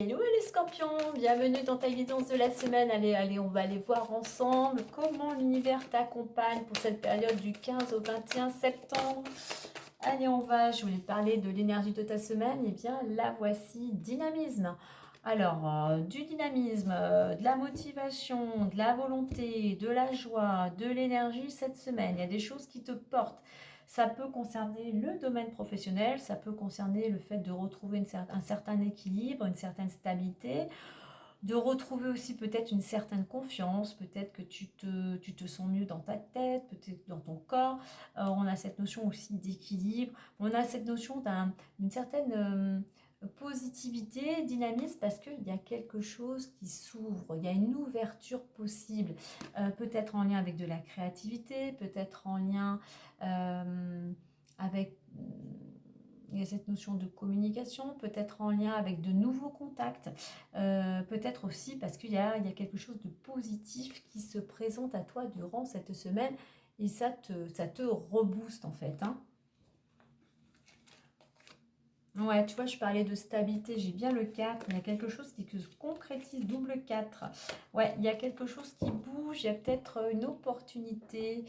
Hello les scorpions, bienvenue dans ta guidance de la semaine. Allez, on va aller voir ensemble comment l'univers t'accompagne pour cette période du 15 au 21 septembre. Allez, je voulais parler de l'énergie de ta semaine. Et bien, la voici, dynamisme. Alors, du dynamisme, de la motivation, de la volonté, de la joie, de l'énergie cette semaine. Il y a des choses qui te portent. Ça peut concerner le domaine professionnel, ça peut concerner le fait de retrouver un certain équilibre, une certaine stabilité, de retrouver aussi peut-être une certaine confiance, peut-être que tu te sens mieux dans ta tête, peut-être dans ton corps. On a cette notion aussi d'équilibre, on a cette notion d'une certaine positivité, dynamisme, parce qu'il y a quelque chose qui s'ouvre, il y a une ouverture possible, peut-être en lien avec de la créativité, peut-être en lien avec il y a cette notion de communication, peut-être en lien avec de nouveaux contacts, peut-être aussi parce qu'il y a quelque chose de positif qui se présente à toi durant cette semaine et ça te rebooste en fait. Hein. Ouais, tu vois, je parlais de stabilité, j'ai bien le 4, il y a quelque chose qui se concrétise, double 4. Ouais, il y a quelque chose qui bouge, il y a peut-être une opportunité,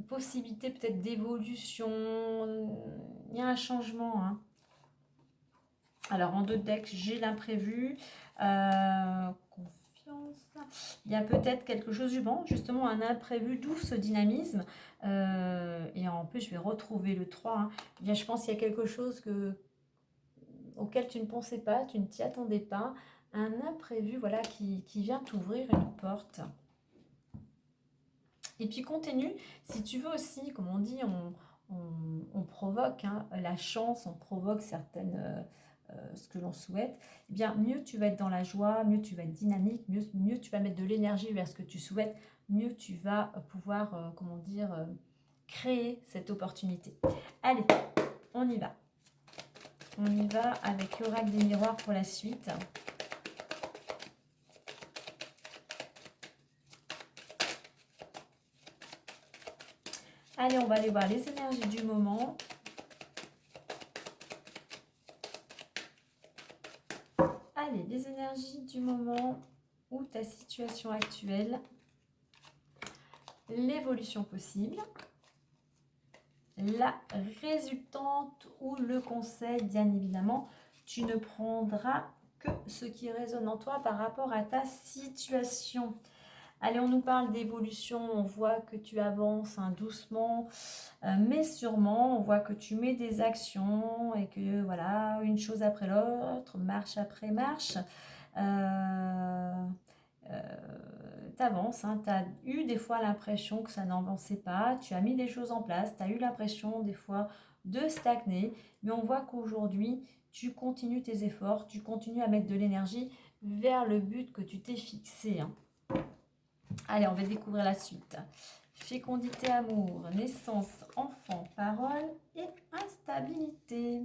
possibilité peut-être d'évolution, il y a un changement. Hein. Alors, en 2 decks, j'ai l'imprévu, confiance. Il y a peut-être quelque chose, justement un imprévu, d'où ce dynamisme. Et en plus, je vais retrouver le 3. Hein. Bien, je pense qu'il y a quelque chose auquel tu ne pensais pas, tu ne t'y attendais pas. Un imprévu, voilà, qui vient t'ouvrir une porte. Et puis continue, si tu veux aussi, comme on dit, on provoque la chance, on provoque ce que l'on souhaite, eh bien mieux tu vas être dans la joie, mieux tu vas être dynamique, mieux tu vas mettre de l'énergie vers ce que tu souhaites, mieux tu vas pouvoir, créer cette opportunité. Allez, on y va. On y va avec l'oracle des miroirs pour la suite. Allez, on va aller voir les énergies du moment. Allez, les énergies du moment ou ta situation actuelle, l'évolution possible, la résultante ou le conseil, bien évidemment, tu ne prendras que ce qui résonne en toi par rapport à ta situation. Allez, on nous parle d'évolution, on voit que tu avances doucement, mais sûrement, on voit que tu mets des actions et que voilà, une chose après l'autre, marche après marche, t'avances, tu as eu des fois l'impression que ça n'avançait pas, tu as mis des choses en place, tu as eu l'impression des fois de stagner, mais on voit qu'aujourd'hui, tu continues tes efforts, tu continues à mettre de l'énergie vers le but que tu t'es fixé. Hein. Allez, on va découvrir la suite. Fécondité, amour, naissance, enfant, parole et instabilité.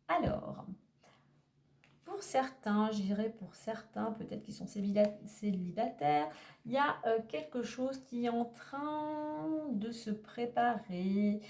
Alors, pour certains, je dirais pour certains, peut-être qui sont célibataires, il y a quelque chose qui est en train de se préparer,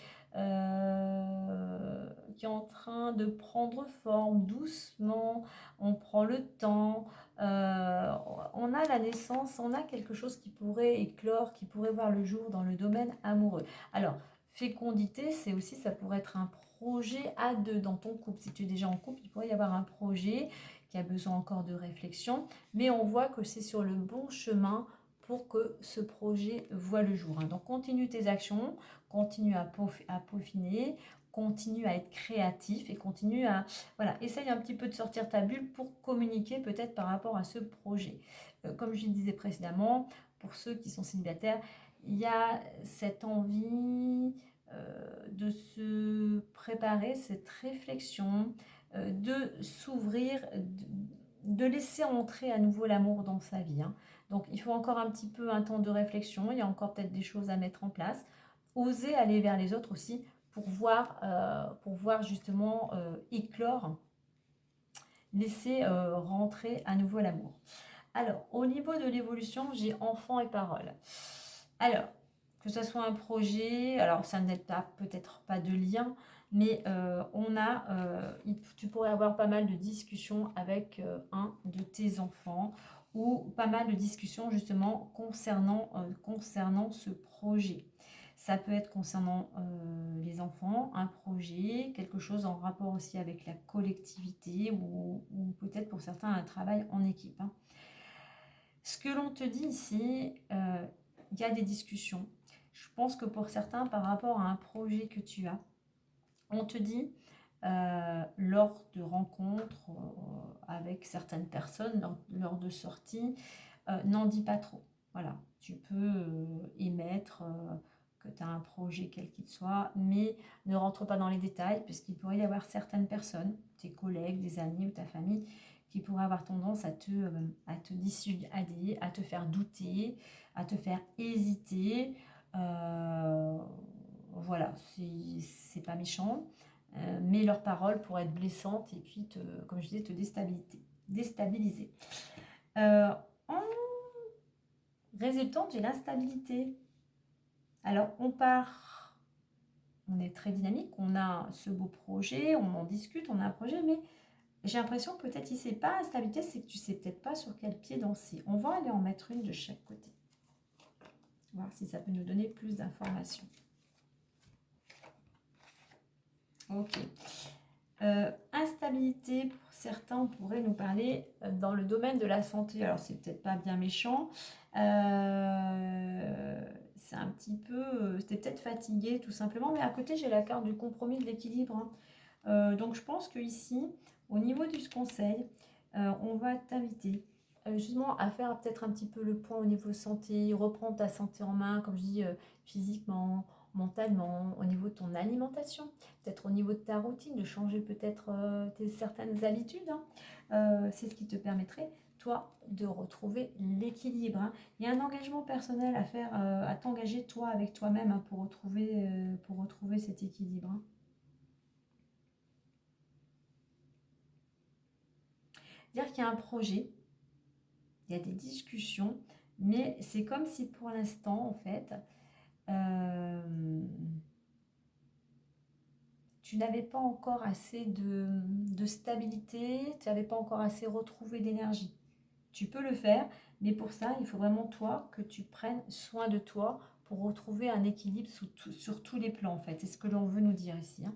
qui est en train de prendre forme doucement, on prend le temps, on a la naissance, on a quelque chose qui pourrait éclore, qui pourrait voir le jour dans le domaine amoureux. Alors, fécondité, c'est aussi, ça pourrait être un projet à deux dans ton couple. Si tu es déjà en couple, il pourrait y avoir un projet qui a besoin encore de réflexion, mais on voit que c'est sur le bon chemin pour que ce projet voit le jour. Donc continue tes actions, continue à peaufiner, continue à être créatif et continue à... Voilà, essaye un petit peu de sortir ta bulle pour communiquer peut-être par rapport à ce projet. Comme je le disais précédemment, pour ceux qui sont célibataires, il y a cette envie de se préparer, cette réflexion, de s'ouvrir, de laisser entrer à nouveau l'amour dans sa vie. Hein. Donc il faut encore un petit peu un temps de réflexion, il y a encore peut-être des choses à mettre en place. Oser aller vers les autres aussi pour voir justement éclore, laisser rentrer à nouveau l'amour. Alors, au niveau de l'évolution, j'ai enfant et parole. Alors, que ce soit un projet, alors ça n'a peut-être pas de lien, mais tu pourrais avoir pas mal de discussions avec un de tes enfants ou pas mal de discussions justement concernant ce projet. Ça peut être concernant les enfants, un projet, quelque chose en rapport aussi avec la collectivité ou peut-être pour certains un travail en équipe, hein. Ce que l'on te dit ici, il y a des discussions. Je pense que pour certains, par rapport à un projet que tu as, on te dit lors de rencontres avec certaines personnes, lors de sorties, n'en dis pas trop. Voilà, tu peux émettre que tu as un projet quel qu'il soit, mais ne rentre pas dans les détails, puisqu'il pourrait y avoir certaines personnes, tes collègues, des amis ou ta famille, qui pourraient avoir tendance à te dissuader, à te faire douter, à te faire hésiter. Voilà, c'est pas méchant, mais leurs paroles pourraient être blessantes et puis, comme je disais, te déstabiliser. En résultante, j'ai l'instabilité. Alors, on est très dynamique, on a ce beau projet, on en discute, on a un projet, mais j'ai l'impression que peut-être ici, c'est pas instabilité, c'est que tu sais peut-être pas sur quel pied danser. On va aller en mettre une de chaque côté. Voir si ça peut nous donner plus d'informations. Ok. Instabilité, pour certains, on pourrait nous parler dans le domaine de la santé. Alors, c'est peut-être pas bien méchant. C'est un petit peu... T'es peut-être fatigué, tout simplement. Mais à côté, j'ai la carte du compromis, de l'équilibre, hein. Donc, je pense que ici, au niveau du conseil, on va t'inviter justement à faire peut-être un petit peu le point au niveau santé, reprendre ta santé en main, comme je dis, physiquement, mentalement, au niveau de ton alimentation, peut-être au niveau de ta routine, de changer peut-être certaines habitudes, hein. C'est ce qui te permettrait, toi, de retrouver l'équilibre, hein. Il y a un engagement personnel à faire, à t'engager toi avec toi-même, hein, pour retrouver cet équilibre, hein. Dire qu'il y a un projet, il y a des discussions, mais c'est comme si pour l'instant, en fait, tu n'avais pas encore assez de stabilité, tu n'avais pas encore assez retrouvé d'énergie. Tu peux le faire, mais pour ça, il faut vraiment toi que tu prennes soin de toi pour retrouver un équilibre sur tous les plans, en fait. C'est ce que l'on veut nous dire ici, hein.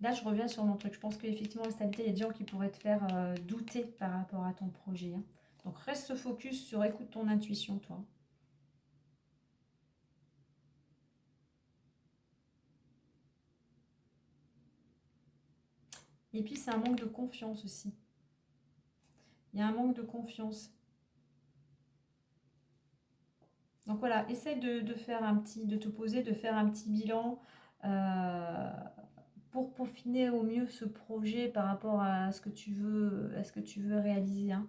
Là, je reviens sur mon truc. Je pense qu'effectivement, la stabilité, il y a des gens qui pourraient te faire douter par rapport à ton projet, hein. Donc, reste focus sur écoute ton intuition, toi. Et puis, c'est un manque de confiance aussi. Il y a un manque de confiance. Donc voilà, essaye de te poser, de faire un petit bilan euh, pour peaufiner au mieux ce projet par rapport à ce que tu veux réaliser, hein.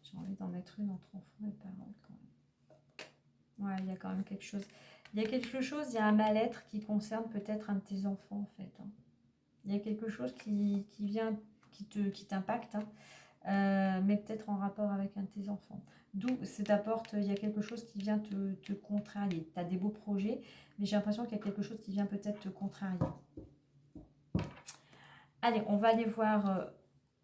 J'ai envie d'en mettre une entre enfants et parents quand même. Ouais, il y a quand même quelque chose. Il y a quelque chose, il y a un mal-être qui concerne peut-être un de tes enfants en fait, hein. Il y a quelque chose qui vient, qui t'impacte, hein. Mais peut-être en rapport avec un de tes enfants. D'où c'est ta porte, il y a quelque chose qui vient te contrarier. Tu as des beaux projets, mais j'ai l'impression qu'il y a quelque chose qui vient peut-être te contrarier. Allez, on va aller voir,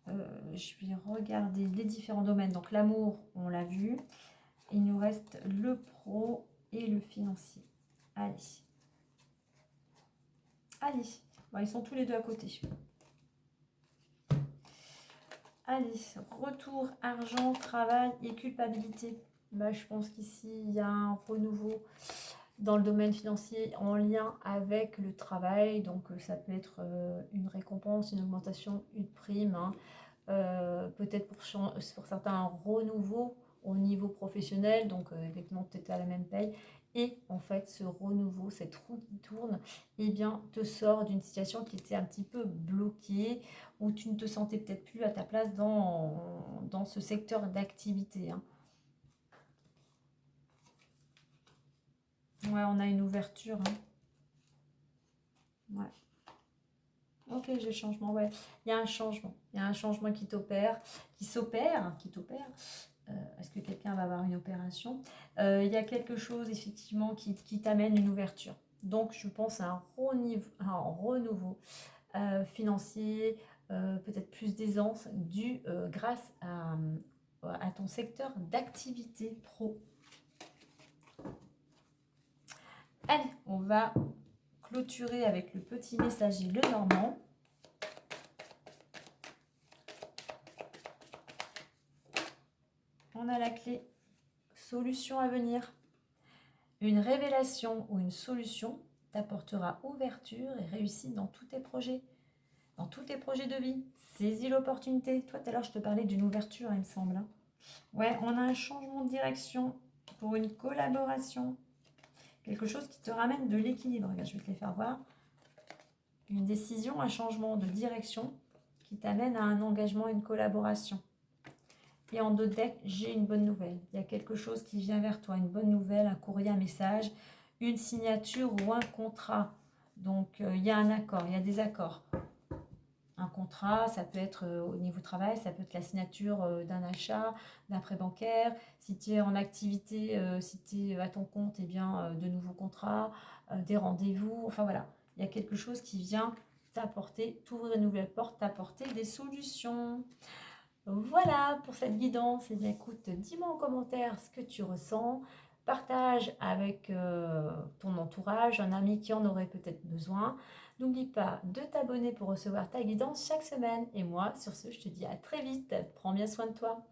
je vais regarder les différents domaines. Donc l'amour, on l'a vu. Il nous reste le pro et le financier. Allez. Allez. Bon, ils sont tous les deux à côté. Allez, retour, argent, travail et culpabilité. Bah, je pense qu'ici, il y a un renouveau dans le domaine financier en lien avec le travail. Donc, ça peut être une récompense, une augmentation, une prime, hein. Peut-être pour certains, un renouveau au niveau professionnel. Donc, effectivement, peut-être à la même paye. Et en fait, ce renouveau, cette roue qui tourne, eh bien, te sort d'une situation qui était un petit peu bloquée, où tu ne te sentais peut-être plus à ta place dans ce secteur d'activité, hein. Ouais, on a une ouverture, hein. Ouais. Ok, j'ai le changement, ouais. Il y a un changement. Il y a un changement qui t'opère, qui t'opère. Est-ce que quelqu'un va avoir une opération? Il y a quelque chose, effectivement, qui t'amène une ouverture. Donc, je pense à un renouveau financier, peut-être plus d'aisance, dû grâce à ton secteur d'activité pro. Allez, on va clôturer avec le petit messager Lenormand. On a la clé solution à venir. Une révélation ou une solution t'apportera ouverture et réussite dans tous tes projets. Dans tous tes projets de vie. Saisis l'opportunité. Toi, tout à l'heure, je te parlais d'une ouverture, il me semble. Hein. Ouais, on a un changement de direction pour une collaboration. Quelque chose qui te ramène de l'équilibre. Regarde, je vais te les faire voir. Une décision, un changement de direction qui t'amène à un engagement, une collaboration. Et en 2 decks, j'ai une bonne nouvelle. Il y a quelque chose qui vient vers toi, une bonne nouvelle, un courrier, un message, une signature ou un contrat. Donc, il y a un accord, il y a des accords. Un contrat, ça peut être au niveau travail, ça peut être la signature d'un achat, d'un prêt bancaire. Si tu es en activité, si tu es à ton compte, eh bien, de nouveaux contrats, des rendez-vous. Enfin voilà, il y a quelque chose qui vient t'apporter, t'ouvrir une nouvelle porte, t'apporter des solutions. Voilà pour cette guidance. Eh bien, écoute, dis-moi en commentaire ce que tu ressens. Partage avec ton entourage, un ami qui en aurait peut-être besoin. N'oublie pas de t'abonner pour recevoir ta guidance chaque semaine. Et moi, sur ce, je te dis à très vite. Prends bien soin de toi.